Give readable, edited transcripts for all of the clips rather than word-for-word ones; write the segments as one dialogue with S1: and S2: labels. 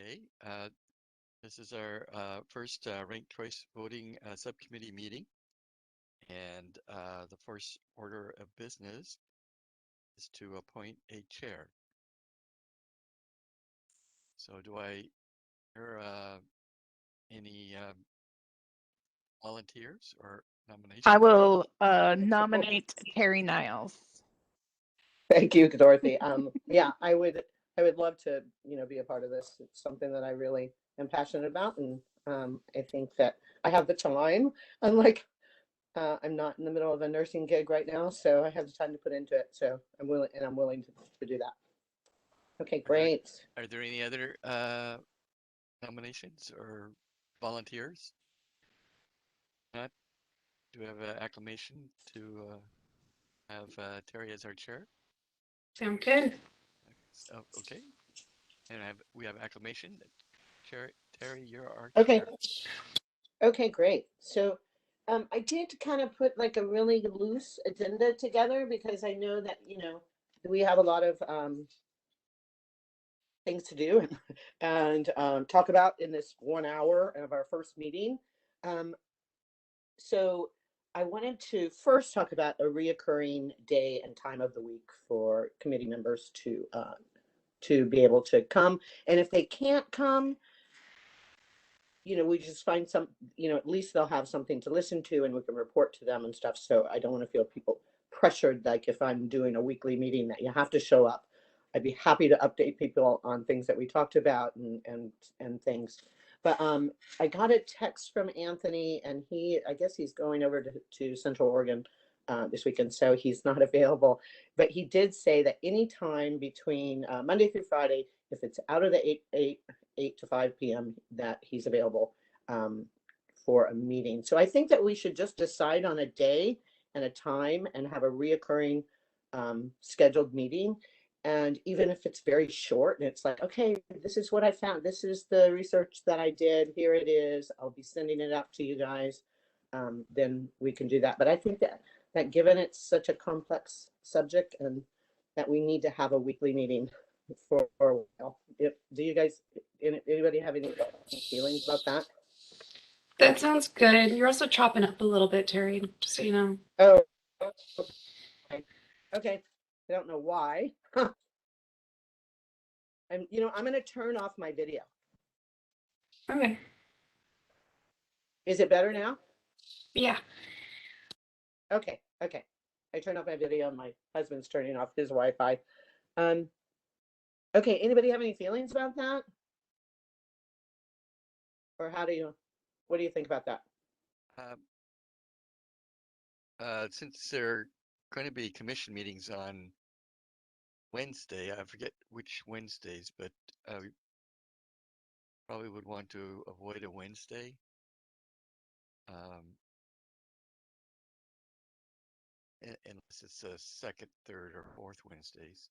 S1: Okay, this is our first ranked choice voting subcommittee meeting, and the first order of business is to appoint a chair. So do I hear any volunteers or nominations?
S2: I will nominate Terry Niles.
S3: Thank you, Dorothy. Yeah, I would love to, be a part of this. It's something that I really am passionate about, and I think that I have the time. Unlike, I'm not in the middle of a nursing gig right now, so I have the time to put into it. So I'm willing to do that. Okay, great.
S1: Are there any other nominations or volunteers? Not. Do we have an acclamation to have Terry as our chair?
S4: Sound good.
S1: Okay. And we have acclamation. Terry, you're our
S3: Okay.
S1: chair.
S3: Okay, great. So I did kind of put like a really loose agenda together because I know that, we have a lot of things to do and talk about in this 1 hour of our first meeting. So I wanted to first talk about a reoccurring day and time of the week for committee members to be able to come. And if they can't come, we just find some, at least they'll have something to listen to and we can report to them and stuff. So I don't want to feel people pressured, like if I'm doing a weekly meeting that you have to show up. I'd be happy to update people on things that we talked about and things. But I got a text from Anthony, and I guess he's going over to Central Oregon this weekend, so he's not available. But he did say that anytime between Monday through Friday, if it's out of the 8 to 5 p.m., that he's available for a meeting. So I think that we should just decide on a day and a time and have a reoccurring scheduled meeting. And even if it's very short and it's like, okay, this is what I found. This is the research that I did. Here it is. I'll be sending it out to you guys. Then we can do that. But I think that given it's such a complex subject and that we need to have a weekly meeting for a while. Do you guys, anybody have any feelings about that?
S4: That sounds good. You're also chopping up a little bit, Terry, just so you know.
S3: Oh, okay. I don't know why. I'm going to turn off my video.
S4: Okay.
S3: Is it better now?
S4: Yeah.
S3: Okay. I turned off my video and my husband's turning off his Wi-Fi. Okay, anybody have any feelings about that? Or what do you think about that?
S1: Since there are going to be commission meetings on Wednesday, I forget which Wednesdays, but we probably would want to avoid a Wednesday. Unless it's a second, third, or fourth Wednesdays.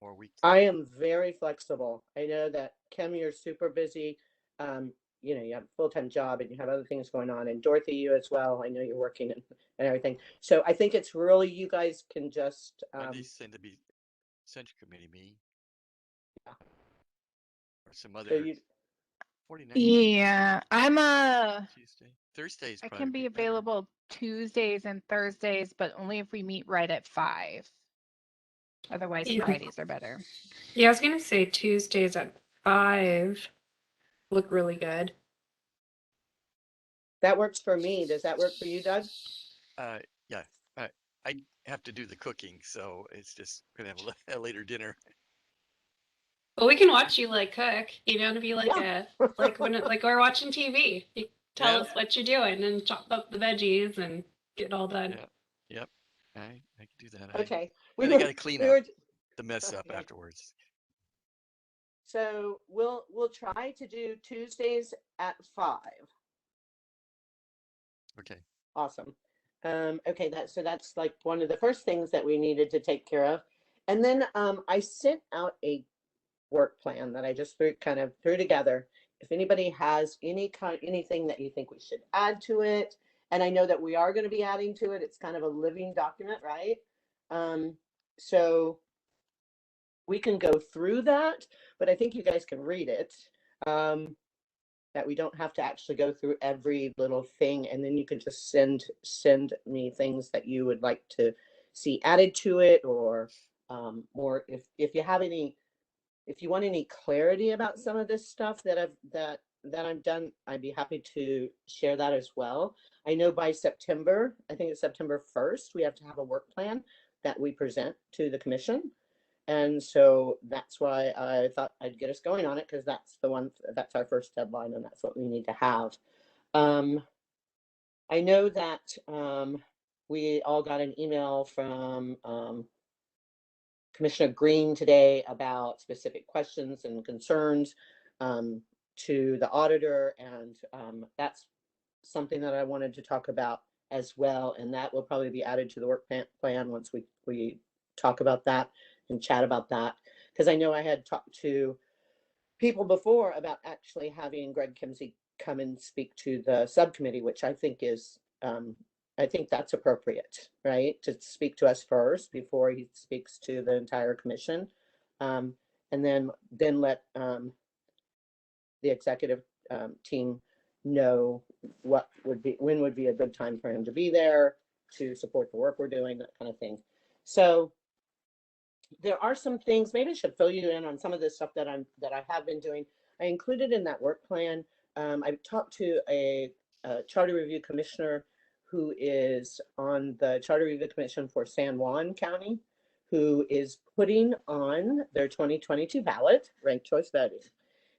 S1: Or weeks.
S3: I am very flexible. I know that Kim, you're super busy. You have a full-time job and you have other things going on, and Dorothy, you as well. I know you're working and everything. So I think it's really, you guys can just
S1: Mondays tend to be Central Committee meeting.
S3: Yeah.
S1: Or some other.
S3: So
S1: 49.
S2: Yeah, I'm
S1: Tuesday. Thursdays.
S2: I can be available Tuesdays and Thursdays, but only if we meet right at 5. Otherwise, Fridays are better.
S4: Yeah, I was gonna say Tuesdays at 5 look really good.
S3: That works for me. Does that work for you, Doug?
S1: Yeah. I have to do the cooking, so it's just gonna have a later dinner.
S4: Well, we can watch you cook. You know, to be like when we're watching TV. You tell us what you're doing and chop up the veggies and get it all done.
S1: Yeah. Yep. I can do that.
S3: Okay.
S1: We got to clean up the mess up afterwards.
S3: So we'll try to do Tuesdays at 5.
S1: Okay.
S3: Awesome. Okay, that's like one of the first things that we needed to take care of. And then I sent out a work plan that I just threw together. If anybody has anything that you think we should add to it, and I know that we are going to be adding to it. It's kind of a living document, right? So we can go through that, but I think you guys can read it. That we don't have to actually go through every little thing, and then you can just send me things that you would like to see added to it, or more if you have any, if you want any clarity about some of this stuff that I've done, I'd be happy to share that as well. I know by September, I think it's September 1st, we have to have a work plan that we present to the commission. And so that's why I thought I'd get us going on it, because that's the one, that's our first deadline, and that's what we need to have. I know that we all got an email from Commissioner Green today about specific questions and concerns to the auditor, and that's something that I wanted to talk about as well, and that will probably be added to the work plan once we talk about that and chat about that, because I know I had talked to people before about actually having Greg Kimsey come and speak to the subcommittee, which I think is I think that's appropriate, right? To speak to us first before he speaks to the entire commission, and then let the executive team know when would be a good time for him to be there to support the work we're doing, that kind of thing. So there are some things, maybe I should fill you in on some of this stuff that I have been doing. I included in that work plan. I've talked to a charter review commissioner who is on the Charter Review Commission for San Juan County, who is putting on their 2022 ballot ranked choice voting.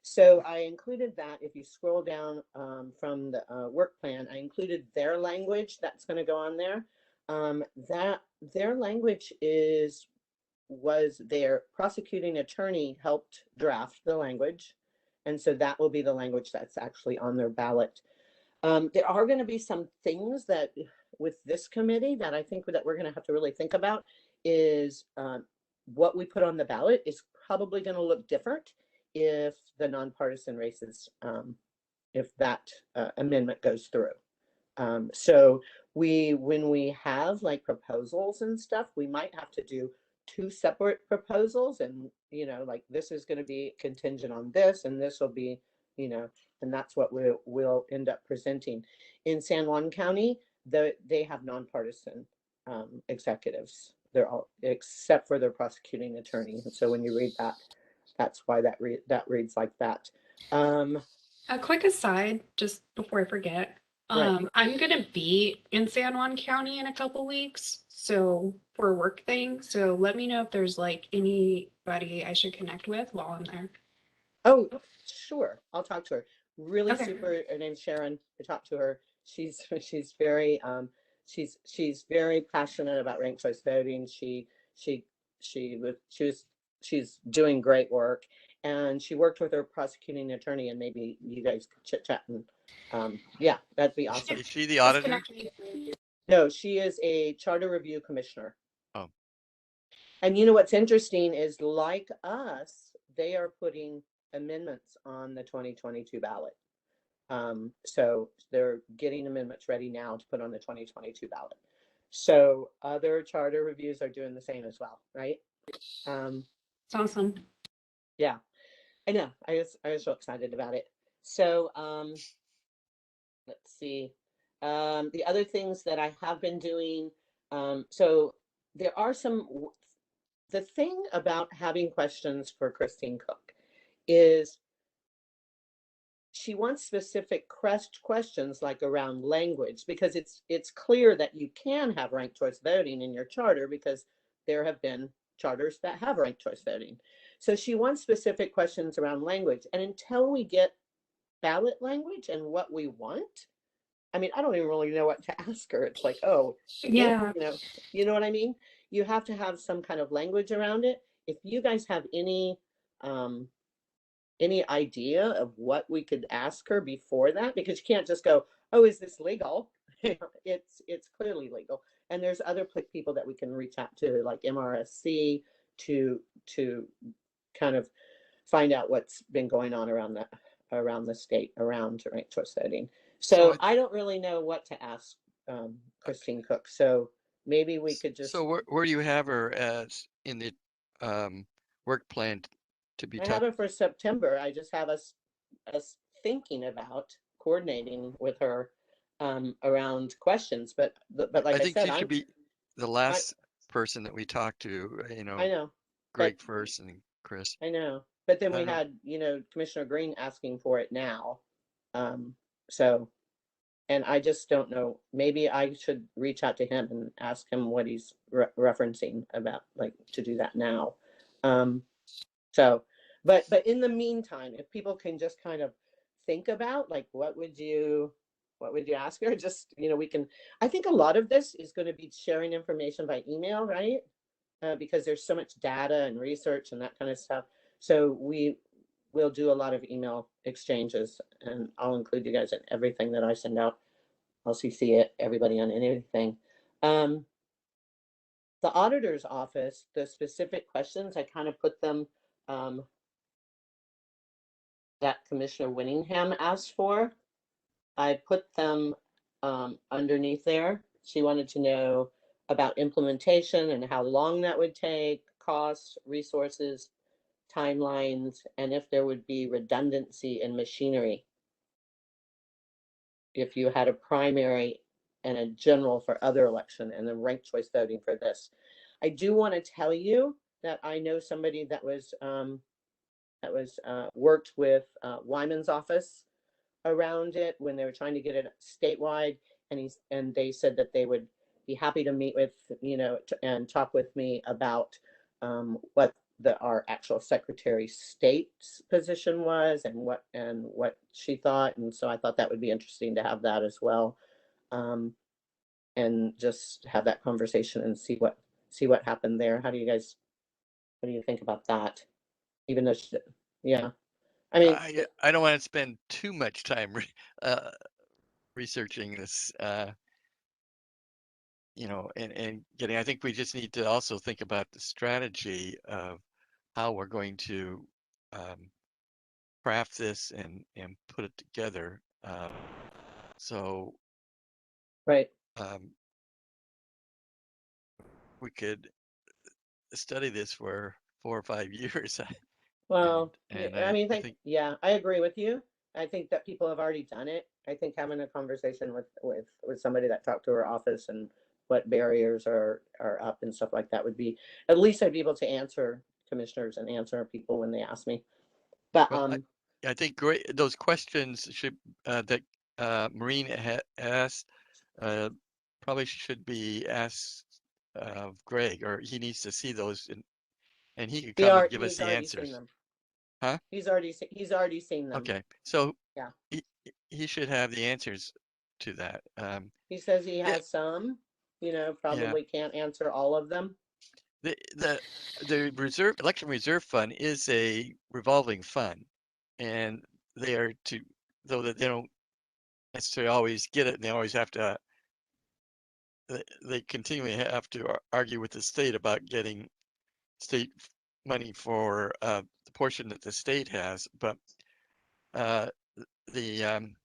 S3: So I included that. If you scroll down from the work plan, I included their language that's going to go on there. That their language was their prosecuting attorney helped draft the language, and so that will be the language that's actually on their ballot. There are going to be some things that with this committee that I think that we're going to have to really think about is what we put on the ballot is probably going to look different if the nonpartisan races, if that amendment goes through. So when we have like proposals and stuff, we might have to do 2 separate proposals, and like this is going to be contingent on this, and this will be, and that's what we'll end up presenting. In San Juan County, they have nonpartisan executives. They're all except for their prosecuting attorney. And so when you read that, that's why that reads like that.
S4: A quick aside, just before I forget.
S3: Right.
S4: I'm gonna be in San Juan County in a couple weeks, so for a work thing. So let me know if there's like anybody I should connect with while I'm there.
S3: Oh, sure. I'll talk to her. Really
S4: Okay.
S3: super. Her name's Sharon. I talked to her. She's very she's very passionate about ranked choice voting. She's doing great work, and she worked with her prosecuting attorney, and maybe you guys could chit chat and yeah, that'd be awesome.
S1: Is she the
S4: Just
S1: auditor?
S4: connect me.
S3: No, she is a charter review commissioner.
S1: Oh.
S3: And you know what's interesting is, like us, they are putting amendments on the 2022 ballot. So they're getting amendments ready now to put on the 2022 ballot. So other charter reviews are doing the same as well, right?
S4: It's awesome.
S3: Yeah, I know. I was so excited about it. So let's see. The other things that I have been doing. So there are some. The thing about having questions for Christine Cook is she wants specific questions like around language, because it's clear that you can have ranked choice voting in your charter because there have been charters that have ranked choice voting. So she wants specific questions around language, and until we get ballot language and what we want, I mean, I don't even really know what to ask her. It's like, oh,
S4: Yeah.
S3: you know what I mean? You have to have some kind of language around it. If you guys have any idea of what we could ask her before that, because you can't just go, oh, is this legal? It's clearly legal. And there's other people that we can reach out to, like MRSC, to kind of find out what's been going on around the state around ranked choice voting. So I don't really know what to ask Christine Cook. So maybe we could just.
S1: So where do you have her as in the work plan to be
S3: I have
S1: talked.
S3: it for September. I just have us thinking about coordinating with her around questions. But like
S1: I
S3: I
S1: think
S3: said,
S1: she should be the
S3: I
S1: last person that we talk to,
S3: I know, but
S1: Greg first and Chris.
S3: I know. But then
S1: I
S3: we
S1: don't know.
S3: had, Commissioner Green asking for it now. So, and I just don't know, maybe I should reach out to him and ask him what he's referencing about, like, to do that now. So, but in the meantime, if people can just kind of think about, like, what would you ask her? Just, we can, I think a lot of this is going to be sharing information by email, right? Because there's so much data and research and that kind of stuff. So we will do a lot of email exchanges, and I'll include you guys in everything that I send out. I'll CC it, everybody on anything. The auditor's office, the specific questions, I kind of put them that Commissioner Winningham asked for. I put them underneath there. She wanted to know about implementation and how long that would take, costs, resources, timelines, and if there would be redundancy in machinery. If you had a primary and a general for other election and then ranked choice voting for this. I do want to tell you that I know somebody that was worked with Wyman's office around it when they were trying to get it statewide, and they said that they would be happy to meet with, and talk with me about what our actual Secretary of State's position was and what she thought. And so I thought that would be interesting to have that as well, and just have that conversation and see what happened there. What do you think about that? Even though yeah, I mean,
S1: I don't want to spend too much time researching this, and getting. I think we just need to also think about the strategy of how we're going to craft this and put it together. So
S3: right.
S1: We could study this for 4 or 5 years.
S3: Well,
S1: and
S3: I mean,
S1: I think
S3: yeah, I agree with you. I think that people have already done it. I think having a conversation with somebody that talked to her office and what barriers are up and stuff like that would be, at least I'd be able to answer commissioners and answer people when they ask me. But
S1: well, I think those questions should that Maureen asked probably should be asked of Greg, or he needs to see those, and he could come and give us
S3: he's
S1: the
S3: already seen
S1: answers.
S3: them.
S1: Huh?
S3: He's already seen them.
S1: Okay, so
S3: Yeah.
S1: he should have the answers to that.
S3: He says he
S1: Yeah,
S3: has some,
S1: yeah.
S3: probably can't answer all of them.
S1: The election reserve fund is a revolving fund, and they are to, though that they don't necessarily always get it, and they always have to. They continually have to argue with the state about getting state money for the portion that the state has, but uh, the um,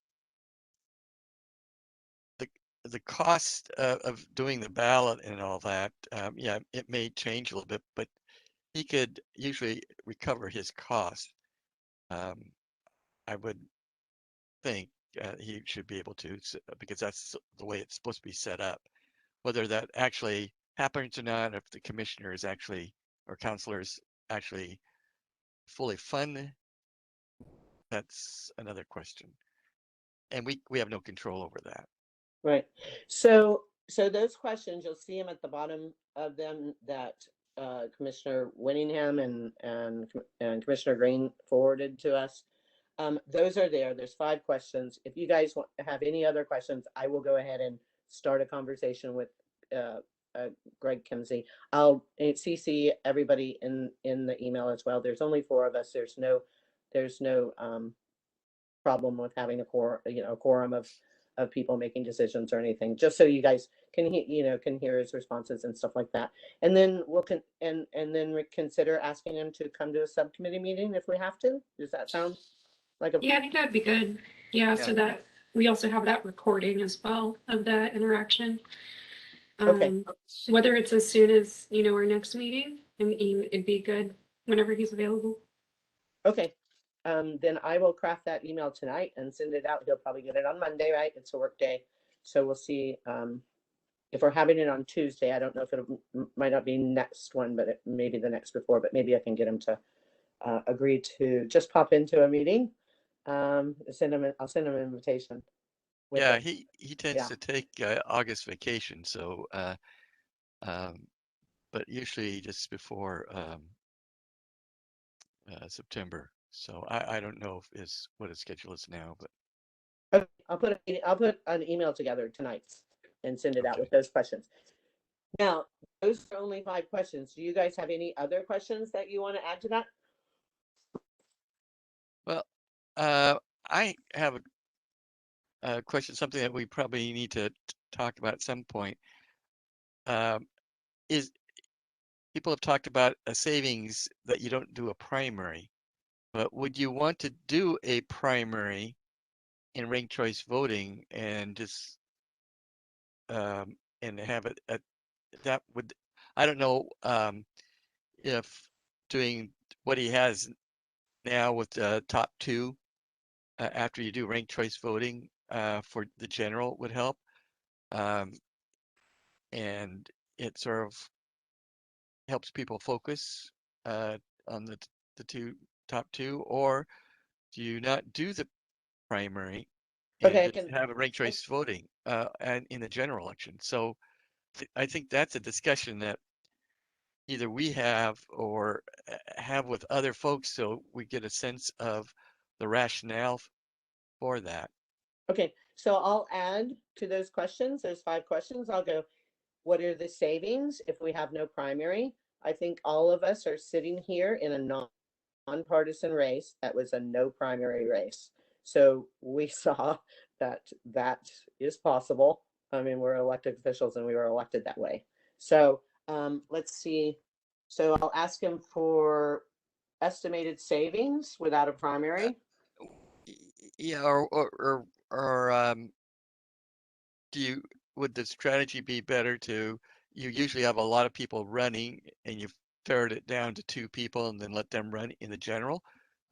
S1: the cost of doing the ballot and all that, yeah, it may change a little bit, but he could usually recover his cost. I would think he should be able to, because that's the way it's supposed to be set up. Whether that actually happens or not, if the commissioners actually or counselors actually fully fund, that's another question. And we have no control over that.
S3: Right. So those questions, you'll see them at the bottom of them that Commissioner Winningham and Commissioner Green forwarded to us. Those are there. There's 5 questions. If you guys have any other questions, I will go ahead and start a conversation with Greg Kimsey. I'll CC everybody in the email as well. There's only 4 of us. There's no problem with having a quorum of people making decisions or anything, just so you guys can hear his responses and stuff like that. And then we'll and then consider asking him to come to a subcommittee meeting if we have to. Does that sound like a?
S4: Yeah, I think that'd be good. Yeah, so that we also have that recording as well of that interaction.
S3: Okay.
S4: Whether it's as soon as, our next meeting, I mean, it'd be good whenever he's available.
S3: Okay. Then I will craft that email tonight and send it out. He'll probably get it on Monday, right? It's a work day. So we'll see, if we're having it on Tuesday. I don't know if it might not be next one, but it may be the next before, but maybe I can get him to agree to just pop into a meeting. I'll send him an invitation. with
S1: Yeah,
S3: it.
S1: he tends
S3: Yeah.
S1: to take August vacation, so but usually just before September. So I don't know if what his schedule is now, but
S3: Okay, I'll put an email together tonight and send it out
S1: Okay.
S3: with those questions. Now, those are only 5 questions. Do you guys have any other questions that you want to add to that?
S1: well, I have a question, something that we probably need to talk about at some point. Is people have talked about a savings that you don't do a primary, but would you want to do a primary in ranked choice voting and just and have it at that would I don't know if doing what he has now with the top 2 after you do ranked choice voting for the general would help, and it sort of helps people focus on the top two, or do you not do the primary and
S3: Okay,
S1: just have a ranked choice voting and in the general election? So I think that's a discussion that either we have or have with other folks, so we get a sense of the rationale for that.
S3: Okay, so I'll add to those questions. There's 5 questions. I'll go, what are the savings if we have no primary? I think all of us are sitting here in a nonpartisan race that was a no primary race. So we saw that that is possible. I mean, we're elected officials and we were elected that way. So let's see. So I'll ask him for estimated savings without a primary.
S1: Yeah, or would the strategy be better to, you usually have a lot of people running and you ferret it down to 2 people and then let them run in the general?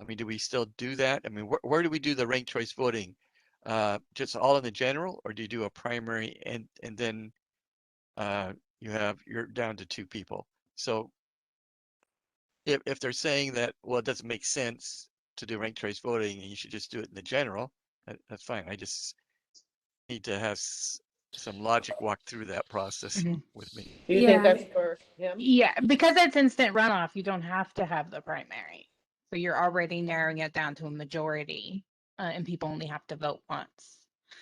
S1: I mean, do we still do that? I mean, where do we do the ranked choice voting? Just all in the general, or do you do a primary and then you're down to 2 people? So if they're saying that, well, it doesn't make sense to do ranked choice voting and you should just do it in the general, that's fine. I just need to have some logic walk through that process with me.
S3: Do you think
S4: Yeah.
S3: that's for him?
S2: Yeah, because it's instant runoff, you don't have to have the primary. So you're already narrowing it down to a majority, and people only have to vote once.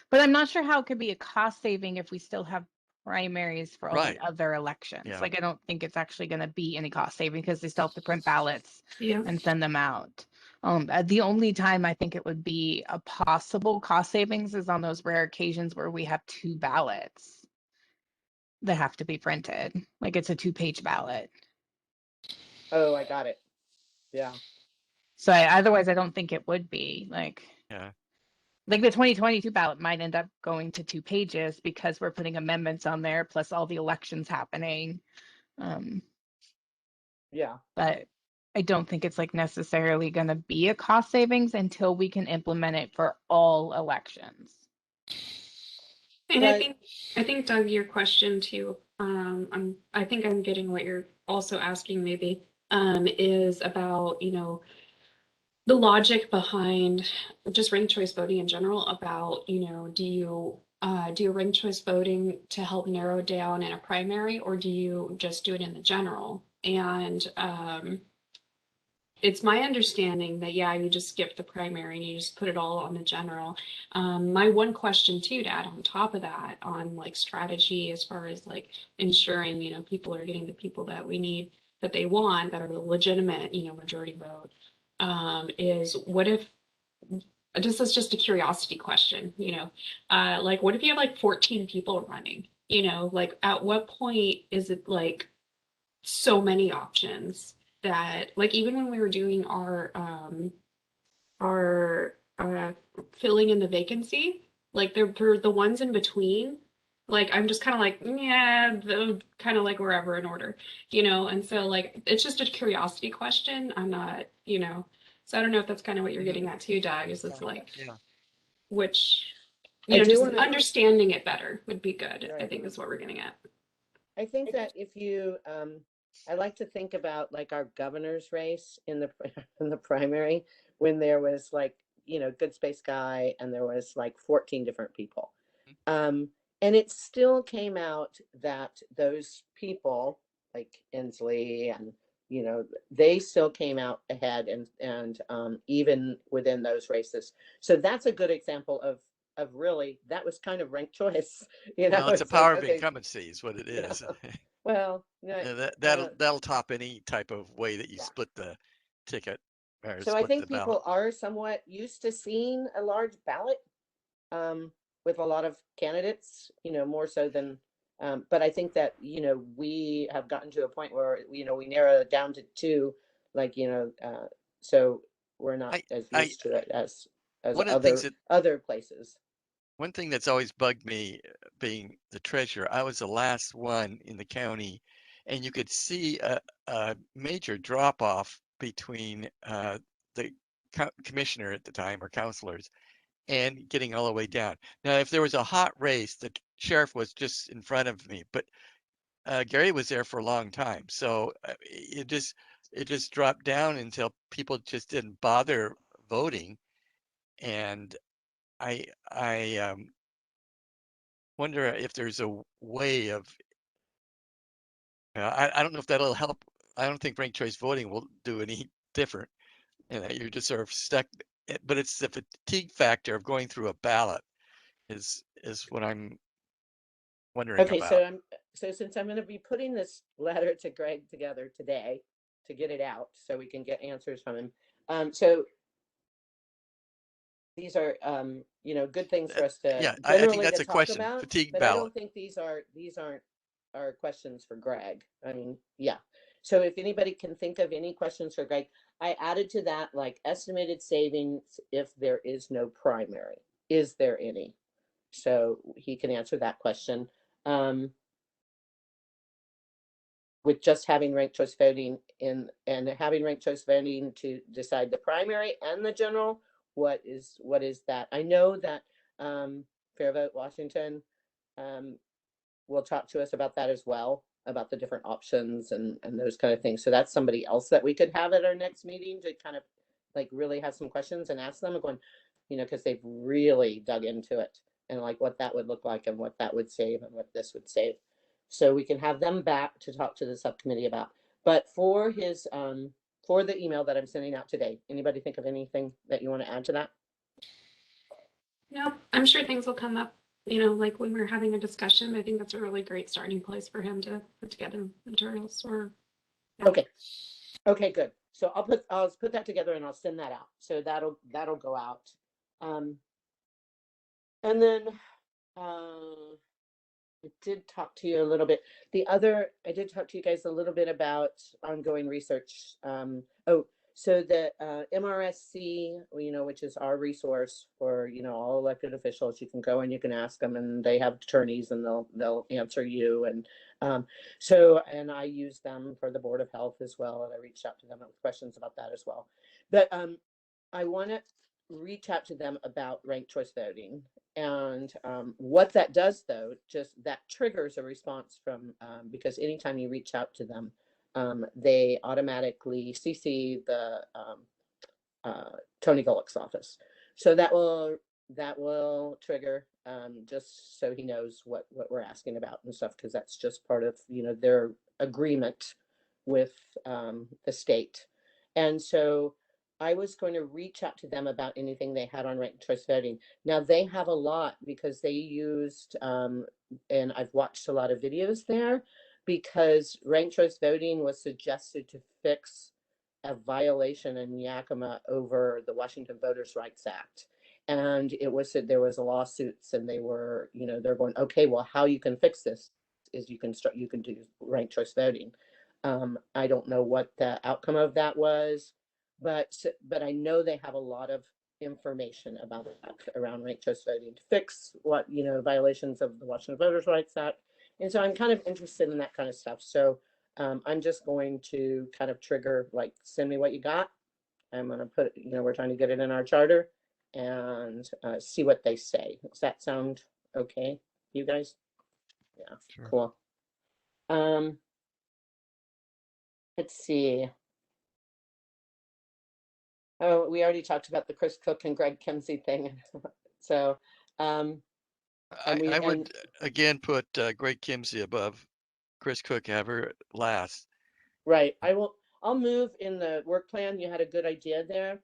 S2: But I'm not sure how it could be a cost saving if we still have primaries for all
S1: Right.
S2: the other elections.
S1: Yeah.
S2: Like, I don't think it's actually going to be any cost saving because they still have to print ballots
S4: Yeah.
S2: and send them out. The only time I think it would be a possible cost savings is on those rare occasions where we have 2 ballots that have to be printed. Like, it's a 2-page ballot.
S3: Oh, I got it. Yeah.
S2: So otherwise, I don't think it would be
S1: Yeah.
S2: like the 2022 ballot might end up going to 2 pages because we're putting amendments on there plus all the elections happening.
S3: Yeah.
S2: But I don't think it's like necessarily going to be a cost savings until we can implement it for all elections.
S4: And
S3: Right.
S4: I think Doug, your question too, I think I'm getting what you're also asking maybe, is about, the logic behind just ranked choice voting in general about, do you ranked choice voting to help narrow down in a primary, or do you just do it in the general? And it's my understanding that, yeah, you just skip the primary and you just put it all on the general. My one question too, to add on top of that, on like strategy as far as like ensuring, people are getting the people that we need, that they want, that are the legitimate, majority vote, is what if, this is just a curiosity question, like what if you have like 14 people running, like at what point is it like so many options that, like, even when we were doing our filling in the vacancy, like the ones in between, Like I'm just kind of like, yeah, kind of like wherever in order, and so like it's just a curiosity question. I'm not, so I don't know if that's kind of what you're
S1: Mhm.
S4: getting at too, Doug, is it's
S1: Yeah.
S4: like
S1: Yeah.
S4: which,
S3: I do
S4: just
S3: want to,
S4: understanding it better would be good, I
S3: right.
S4: think is what we're getting at.
S3: I think that if you, I like to think about like our governor's race in the in the primary when there was like, good space guy and there was like 14 different people. Um, and it still came out that those people like Inslee and they still came out ahead and even within those races. So that's a good example of really that was kind of ranked choice.
S1: Well, it's a
S3: It's like
S1: power of
S3: okay,
S1: incumbency is what it
S3: you know,
S1: is.
S3: well, yeah,
S1: That'll top any type of way that you
S3: yeah.
S1: split the ticket or
S3: So I
S1: split the
S3: think
S1: ballot.
S3: people are somewhat used to seeing a large ballot with a lot of candidates, more so than, but I think that, we have gotten to a point where, we narrow it down to two, like, so we're not
S1: I,
S3: as
S1: I,
S3: used to it as
S1: one of the things that
S3: other places.
S1: one thing that's always bugged me, being the treasurer, I was the last one in the county, and you could see a major drop off between the commissioner at the time or counselors and getting all the way down. Now, if there was a hot race, the sheriff was just in front of me, but Gary was there for a long time, so it just dropped down until people just didn't bother voting, and I wonder if there's a way of I don't know if that'll help. I don't think ranked choice voting will do any different, and that you're just sort of stuck. But it's the fatigue factor of going through a ballot is what I'm wondering
S3: Okay,
S1: about.
S3: so since I'm going to be putting this letter to Greg together today to get it out so we can get answers from him. So these are good things for us to
S1: Yeah, I think
S3: generally to
S1: that's a
S3: talk
S1: question.
S3: about,
S1: Fatigue
S3: but I
S1: ballot.
S3: don't think these aren't are questions for Greg. I mean, yeah. So if anybody can think of any questions for Greg, I added to that like estimated savings if there is no primary. Is there any? So he can answer that question. With just having ranked choice voting and having ranked choice voting to decide the primary and the general, what is that? I know that Fair Vote Washington will talk to us about that as well, about the different options and those kind of things. So that's somebody else that we could have at our next meeting to kind of like really have some questions and ask them and going, because they've really dug into it and like what that would look like and what that would save and what this would save. So we can have them back to talk to the subcommittee about. But for his for the email that I'm sending out today, anybody think of anything that you want to add to that?
S4: No, I'm sure things will come up, like when we're having a discussion. I think that's a really great starting place for him to put together materials or. Yeah.
S3: Okay. Okay, good. So I'll put that together and I'll send that out. So that'll go out. And then I did talk to you a little bit. I did talk to you guys a little bit about ongoing research. So the MRSC, which is our resource for all elected officials, you can go and you can ask them, and they have attorneys, and they'll answer you. And and I use them for the Board of Health as well, and I reached out to them with questions about that as well. But I want to reach out to them about ranked choice voting. And what that does, though, just that triggers a response from, because anytime you reach out to them, they automatically CC the Tony Gullick's office. So that will trigger, just so he knows what we're asking about and stuff, because that's just part of their agreement with the state. And so I was going to reach out to them about anything they had on ranked choice voting. Now they have a lot because they used, and I've watched a lot of videos there, because ranked choice voting was suggested to fix a violation in Yakima over the Washington Voters' Rights Act. And it was said there was a lawsuits, and they were, they're going, okay, well, how you can fix this is you can do ranked choice voting. I don't know what the outcome of that was, but I know they have a lot of information about that around ranked choice voting to fix what, violations of the Washington Voters' Rights Act. And so I'm kind of interested in that kind of stuff. So I'm just going to kind of trigger, like, send me what you got. I'm going to put, we're trying to get it in our charter and see what they say. Does that sound okay, you guys? Yeah,
S1: Sure.
S3: cool. Let's see. Oh, we already talked about the Chris Cook and Greg Kimsey thing. So, and
S1: I would again put Greg Kimsey above Chris Cook, have her last.
S3: right. I'll move in the work plan. You had a good idea there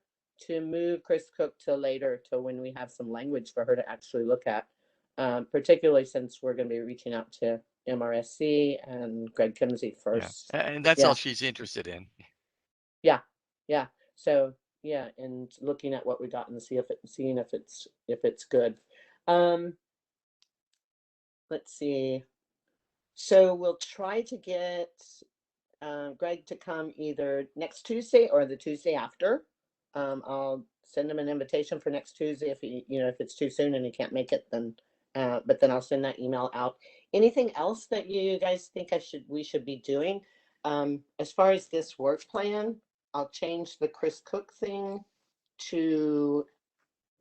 S3: to move Chris Cook till later, till when we have some language for her to actually look at, particularly since we're going to be reaching out to MRSC and Greg Kimsey first.
S1: Yeah. And that's
S3: Yeah.
S1: all she's interested in.
S3: Yeah. Yeah. So yeah, and looking at what we got and seeing if it's good. Let's see. So we'll try to get Greg to come either next Tuesday or the Tuesday after. I'll send him an invitation for next Tuesday. If if it's too soon and he can't make it, then but then I'll send that email out. Anything else that you guys think we should be doing? As far as this work plan, I'll change the Chris Cook thing to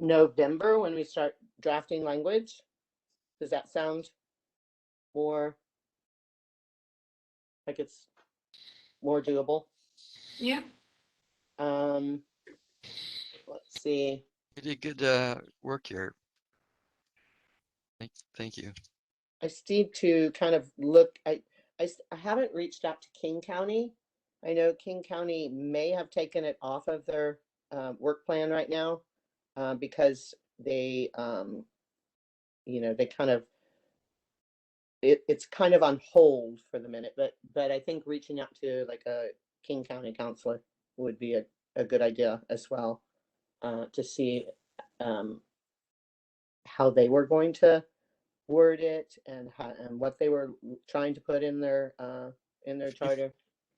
S3: November when we start drafting language. Does that sound more like it's more doable?
S4: Yeah.
S3: Let's see.
S1: You did good work here. Thank you.
S3: I need to kind of look. I haven't reached out to King County. I know King County may have taken it off of their work plan right now because they, they kind of it's kind of on hold for the minute. But I think reaching out to like a King County counselor would be a good idea as well to see how they were going to word it and what they were trying to put in their charter.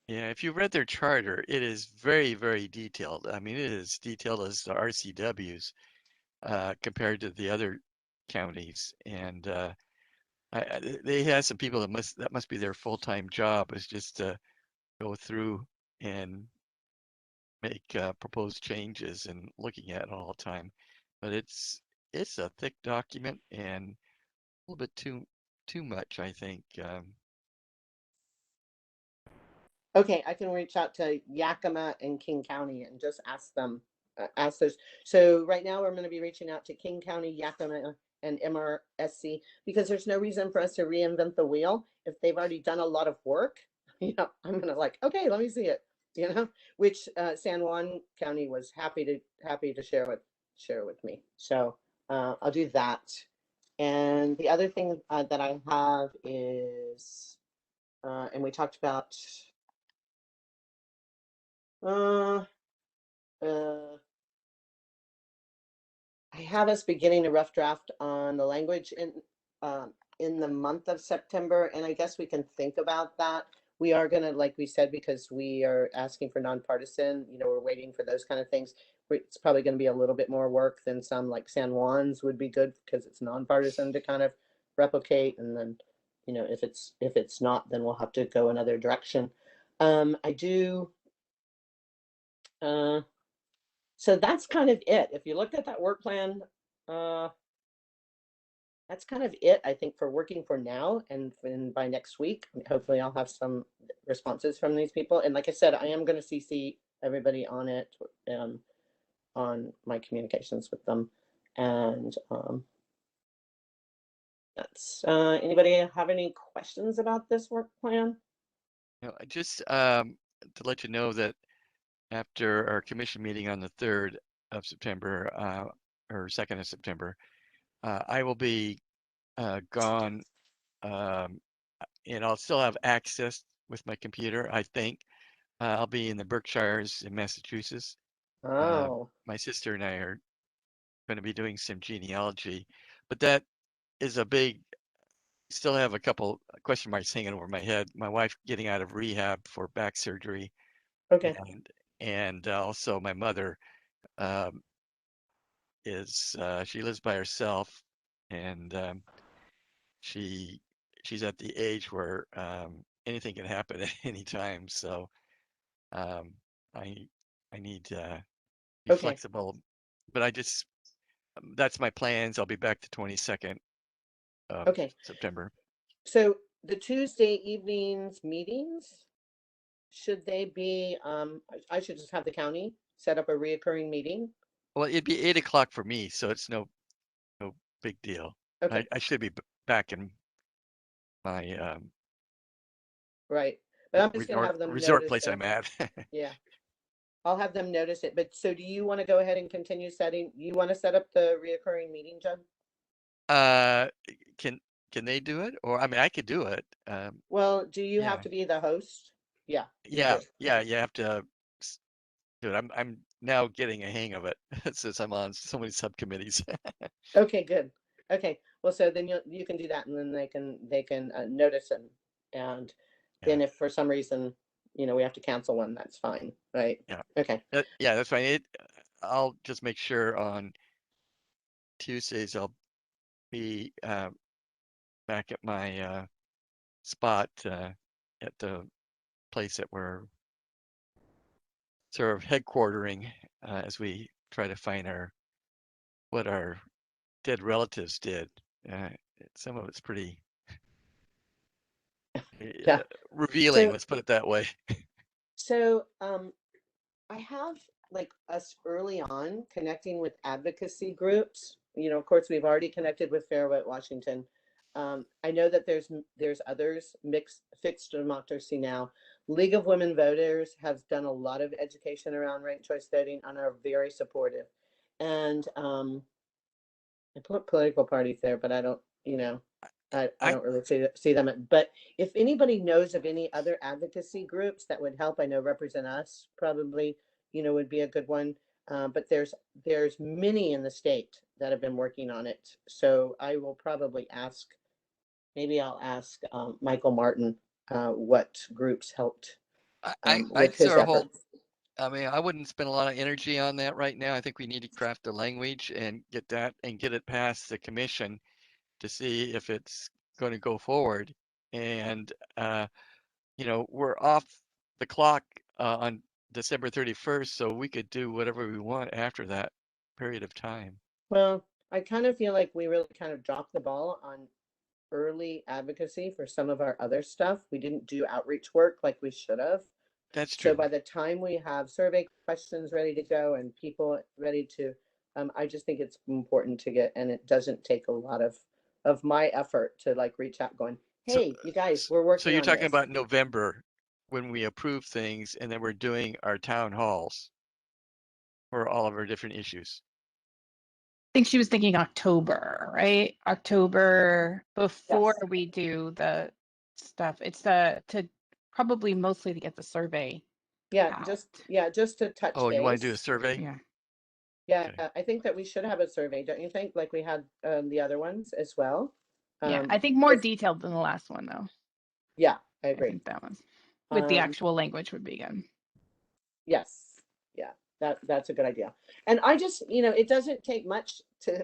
S1: Yeah, if you read their charter, it is very, very detailed. I mean, it is detailed as the RCWs compared to the other counties. And they have some people that must be their full-time job is just to go through and make proposed changes and looking at it all the time. But it's a thick document and a little bit too much, I think.
S3: Okay, I can reach out to Yakima and King County and just ask them, ask those. So right now we're going to be reaching out to King County, Yakima, and MRSC because there's no reason for us to reinvent the wheel if they've already done a lot of work. I'm gonna okay, let me see it. Which San Juan County was happy to share with me. So I'll do that. And the other thing that I have is, and we talked about. I have us beginning a rough draft on the language in the month of September, and I guess we can think about that. We are gonna, like we said, because we are asking for nonpartisan. We're waiting for those kind of things. It's probably going to be a little bit more work than some like San Juan's would be good because it's nonpartisan to kind of replicate, and then if it's not, then we'll have to go another direction. I do. So that's kind of it. If you looked at that work plan, that's kind of it, I think, for working for now. And by next week, hopefully I'll have some responses from these people. And like I said, I am going to CC everybody on it, on my communications with them. And that's anybody have any questions about this work plan?
S1: Just to let you know that after our commission meeting on the 3rd of September, or 2nd of September, I will be gone, and I'll still have access with my computer, I think. I'll be in the Berkshires in Massachusetts.
S3: Oh.
S1: My sister and I are going to be doing some genealogy, but that is a big, still have a couple question marks hanging over my head. My wife getting out of rehab for back surgery.
S3: Okay.
S1: And also my mother is she lives by herself, and she's at the age where anything can happen at any time. So um, I I need to be
S3: Okay,
S1: flexible, but that's my plans. I'll be back the 22nd of
S3: okay.
S1: September.
S3: So the Tuesday evenings meetings, should they be, I should just have the county set up a reoccurring meeting?
S1: Well, it'd be 8 o'clock for me, so it's no big deal.
S3: Okay,
S1: I should be back in my
S3: right. But I'm just gonna
S1: resort
S3: have them
S1: resort
S3: notice
S1: place
S3: it.
S1: I'm at.
S3: Yeah, I'll have them notice it. But so do you want to go ahead and continue setting, you want to set up the reoccurring meeting, Jen?
S1: Uh, can they do it? Or I mean, I could do it.
S3: Well, do you have
S1: Yeah,
S3: to be the host? Yeah, you
S1: yeah,
S3: do.
S1: yeah. You have to do it. I'm now getting a hang of it since I'm on so many subcommittees.
S3: Okay, good. Okay, well, so then you can do that, and then they can notice them, and
S1: Yeah,
S3: then if for some reason we have to cancel one, that's fine, right?
S1: yeah,
S3: Okay,
S1: yeah. That's fine. I'll just make sure on Tuesdays I'll be back at my spot at the place that we're sort of headquartering as we try to find what our dead relatives did. Uh, some of it's pretty
S3: yeah.
S1: revealing,
S3: So
S1: let's put it that way.
S3: I have like us early on connecting with advocacy groups. Of course, we've already connected with Fair Vote Washington. I know that there's others, fixed democracy now. League of Women Voters has done a lot of education around ranked choice voting and are very supportive. And I put political parties there, but I don't, I
S1: I
S3: don't really see them. But if anybody knows of any other advocacy groups that would help, I know Represent Us probably, would be a good one. But there's many in the state that have been working on it. So I will probably maybe I'll ask Michael Martin what groups helped
S1: I'd
S3: with his
S1: sort of hold.
S3: efforts.
S1: I mean, I wouldn't spend a lot of energy on that right now. I think we need to craft the language and get it past the commission to see if it's going to go forward. And we're off the clock on December 31st, so we could do whatever we want after that period of time.
S3: Well, I kind of feel like we really kind of dropped the ball on early advocacy for some of our other stuff. We didn't do outreach work like we should have.
S1: That's
S3: So
S1: true.
S3: by the time we have survey questions ready to go and people ready to, I just think it's important to get, and it doesn't take a lot of my effort to like reach out going,
S1: So,
S3: hey, you guys, we're
S1: so
S3: working
S1: you're
S3: on
S1: talking
S3: this.
S1: about November when we approve things and then we're doing our town halls for all of our different issues.
S2: I think she was thinking October, right? October before
S3: Yes.
S2: we do the stuff. It's to probably mostly to get the survey
S3: Yeah,
S2: out.
S3: just to touch
S1: Oh, you want to do a
S3: base.
S1: survey?
S2: Yeah.
S3: Yeah,
S1: Okay.
S3: I think that we should have a survey, don't you think? Like we had the other ones as well.
S2: Yeah. I think more
S3: 'Cause-
S2: detailed than the last one though.
S3: yeah, I
S2: I
S3: agree.
S2: think that one with the
S3: Um,
S2: actual language would be good.
S3: Yes, yeah, that's a good idea. And I just, it doesn't take much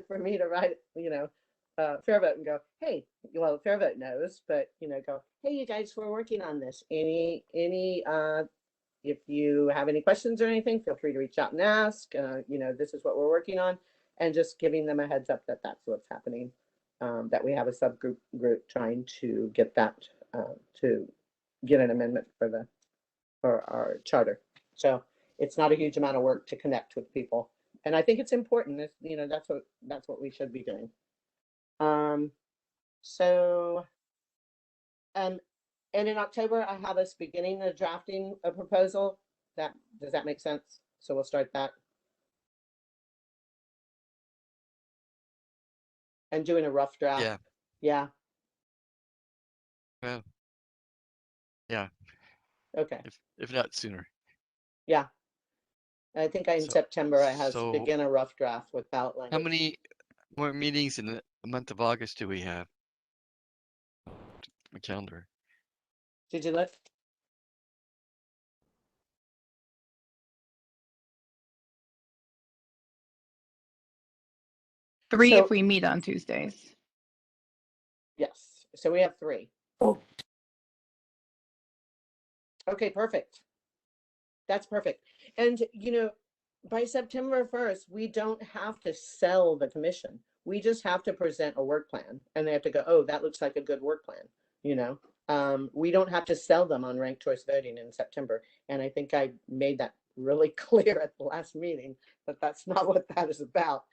S3: for me to write, Fair Vote and go, hey, well, Fair Vote knows, but go, hey, you guys, we're working on this. If you have any questions or anything, feel free to reach out and ask. This is what we're working on, and just giving them a heads up that that's what's happening. That we have a group trying to get that to get an amendment for our charter. So it's not a huge amount of work to connect with people. And I think it's important. That's what we should be doing. So and in October I have us beginning the drafting a proposal. Does that make sense? So we'll start that. And doing a rough draft.
S1: Yeah.
S3: Yeah.
S1: Well, yeah.
S3: Okay.
S1: If not sooner.
S3: Yeah. I think in
S1: So,
S3: September I have
S1: so
S3: begin a rough draft without
S1: how
S3: language.
S1: many more meetings in the month of August do we have? My calendar.
S3: Did you look?
S2: 3
S3: So-
S2: if we meet on Tuesdays.
S3: Yes, so we have 3.
S4: Cool.
S3: Okay, perfect. That's perfect. And, by September 1st, we don't have to sell the commission. We just have to present a work plan and they have to go, oh, that looks like a good work plan, We don't have to sell them on ranked choice voting in September. And I think I made that really clear at the last meeting, that that's not what that is about,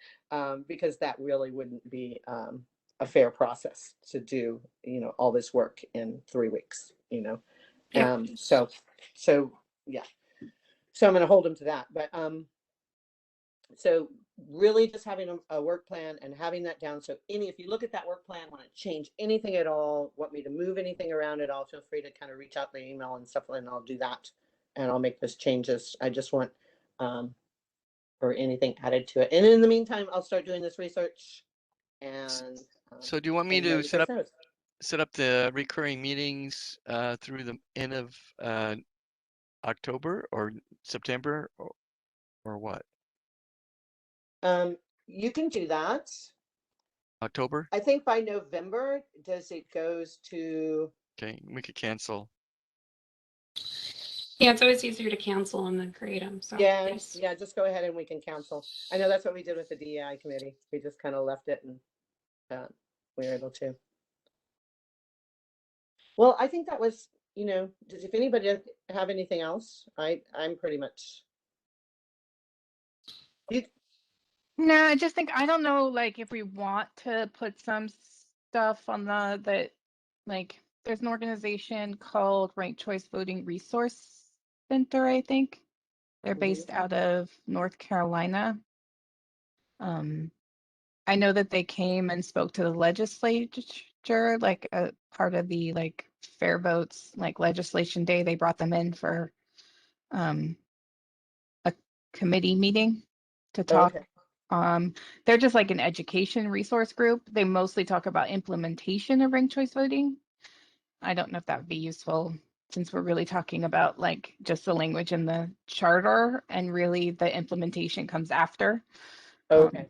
S3: because that really wouldn't be a fair process to do, all this work in 3 weeks,
S4: Yep.
S3: So yeah. So I'm going to hold them to that. But so really just having a work plan and having that down. So if you look at that work plan, want to change anything at all, want me to move anything around at all, feel free to kind of reach out by email and stuff, and I'll do that. And I'll make those changes. I just want or anything added to it. And in the meantime, I'll start doing this research. And
S1: So do you want me
S3: and then
S1: to
S3: you
S1: set
S3: guys
S1: up
S3: know.
S1: the recurring meetings through the end of October or September or what?
S3: You can do that.
S1: October?
S3: I think by November, it goes to
S1: Okay, we could cancel.
S4: Yeah, it's always easier to cancel and then create them. So
S3: Yeah,
S4: yes.
S3: yeah, just go ahead and we can cancel. I know that's what we did with the DEI committee. We just kind of left it and we were able to. Well, I think that was, if anybody have anything else, I'm pretty much.
S2: No, I just think I don't know, like if we want to put some stuff on that like there's an organization called Ranked Choice Voting Resource Center, I think. They're based out of North Carolina. I know that they came and spoke to the legislature, like a part of the Fair Votes, legislation day. They brought them in for a committee meeting to talk.
S3: Okay.
S2: They're just like an education resource group. They mostly talk about implementation of ranked choice voting. I don't know if that would be useful since we're really talking about just the language in the charter, and really the implementation comes after.
S3: Okay.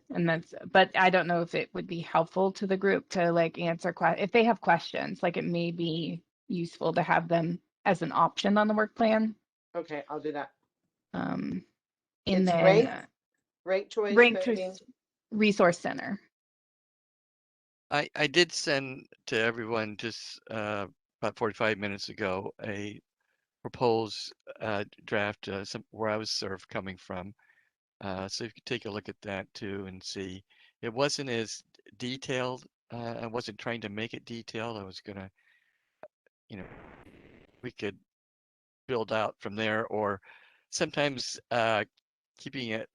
S2: But I don't know if it would be helpful to the group to answer if they have questions. It may be useful to have them as an option on the work plan.
S3: Okay, I'll do that.
S2: And
S3: It's
S2: then
S3: Ranked Choice
S2: Ranked
S3: Voting.
S2: Choice Resource Center.
S1: I did send to everyone just about 45 minutes ago a proposed draft where I was sort of coming from. So you could take a look at that too and see. It wasn't as detailed. I wasn't trying to make it detailed. I was gonna, we could build out from there, or sometimes keeping it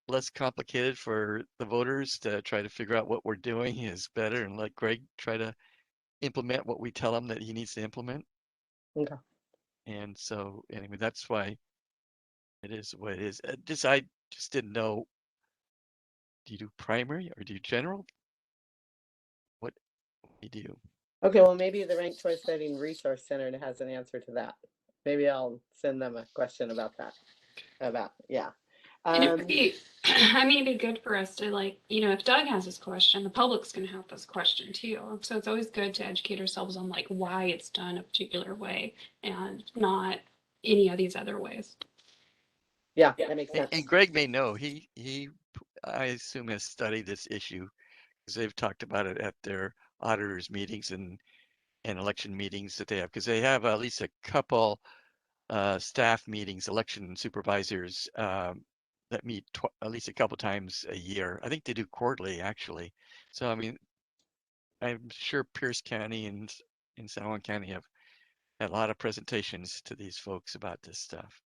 S1: less complicated for the voters to try to figure out what we're doing is better, and let Greg try to implement what we tell him that he needs to implement.
S3: Okay.
S1: And so anyway, that's why it is what it is. I just didn't know. Do you do primary or do you general? What do you do?
S3: Okay, well, maybe the Ranked Choice Voting Resource Center has an answer to that. Maybe I'll send them a question about that. Yeah.
S4: And it would be, I mean, it'd be good for us to if Doug has this question, the public's going to have this question too. So it's always good to educate ourselves on why it's done a particular way and not any of these other ways.
S3: Yeah, that makes sense.
S1: And Greg may know. He I assume has studied this issue because they've talked about it at their auditors meetings and election meetings that they have, because they have at least a couple staff meetings, election supervisors that meet at least a couple times a year. I think they do quarterly actually. So I mean, I'm sure Pierce County and San Juan County have had a lot of presentations to these folks about this stuff.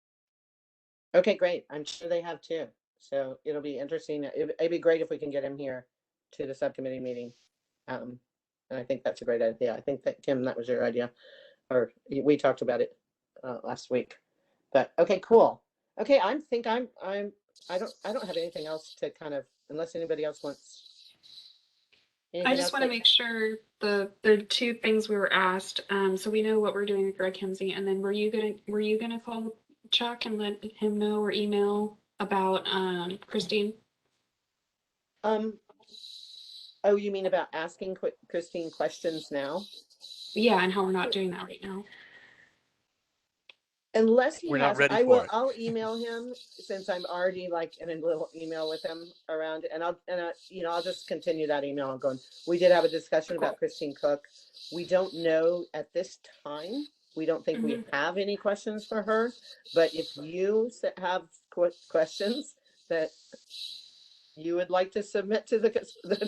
S3: Okay, great. I'm sure they have too. So it'll be interesting. It'd be great if we can get him here to the subcommittee meeting. And I think that's a great idea. I think that, Kim, that was your idea, or we talked about it last week. But okay, cool. Okay, I don't have anything else to kind of, unless anybody else wants.
S4: I just want to make sure there are 2 things we were asked. So we know what we're doing with Greg Hemsey, and then were you gonna call Chuck and let him know or email about Christine?
S3: Oh, you mean about asking Christine questions now?
S4: Yeah, and how we're not doing that right now.
S3: Unless he
S1: We're not
S3: has,
S1: ready for it.
S3: I'll email him since I'm already like in a little email with him around, and I'll just continue that email. I'm going, we did have a discussion
S4: Cool.
S3: about Christine Cook. We don't know at this time. We don't think we have any questions for her, but if you have questions that you would like to submit to the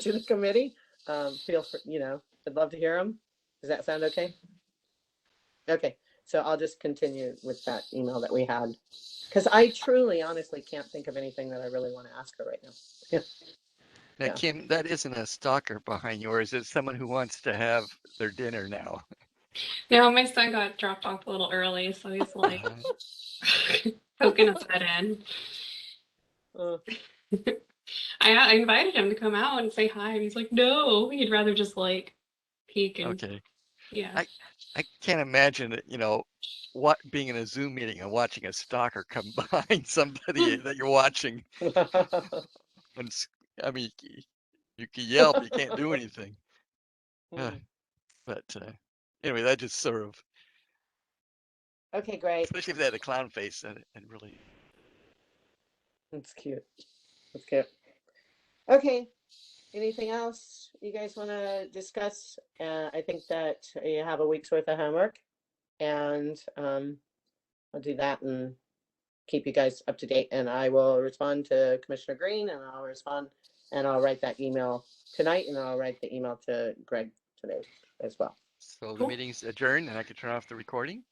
S3: to the committee, feel free, I'd love to hear them. Does that sound okay? Okay, so I'll just continue with that email that we had, because I truly, honestly can't think of anything that I really want to ask her right now.
S1: Now,
S3: Yeah.
S1: Kim, that isn't a stalker behind yours. It's someone who wants to have their dinner now.
S4: No, my son got dropped off a little early, so he's like poking his head in.
S3: Uh,
S4: I invited him to come out and say hi, and he's like, no, he'd rather just like peek and
S1: Okay.
S4: yeah.
S1: I can't imagine that, what being in a Zoom meeting and watching a stalker come behind somebody that you're watching. And I mean, you can yell, but you can't do anything. But anyway, that just sort of,
S3: Okay, great.
S1: especially if they had a clown face, and really.
S3: That's cute. That's cute. Okay. Anything else you guys want to discuss? I think that you have a week's worth of homework, and I'll do that and keep you guys up to date. And I will respond to Commissioner Green, and I'll write that email tonight, and I'll write the email to Greg today as well.
S1: So the
S4: Cool.
S1: meeting's adjourned, and I can turn off the recording?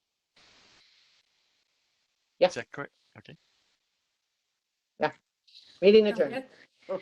S3: Yeah.
S1: Is that correct? Okay.
S3: Meeting
S4: Sounds
S3: adjourned.
S4: good.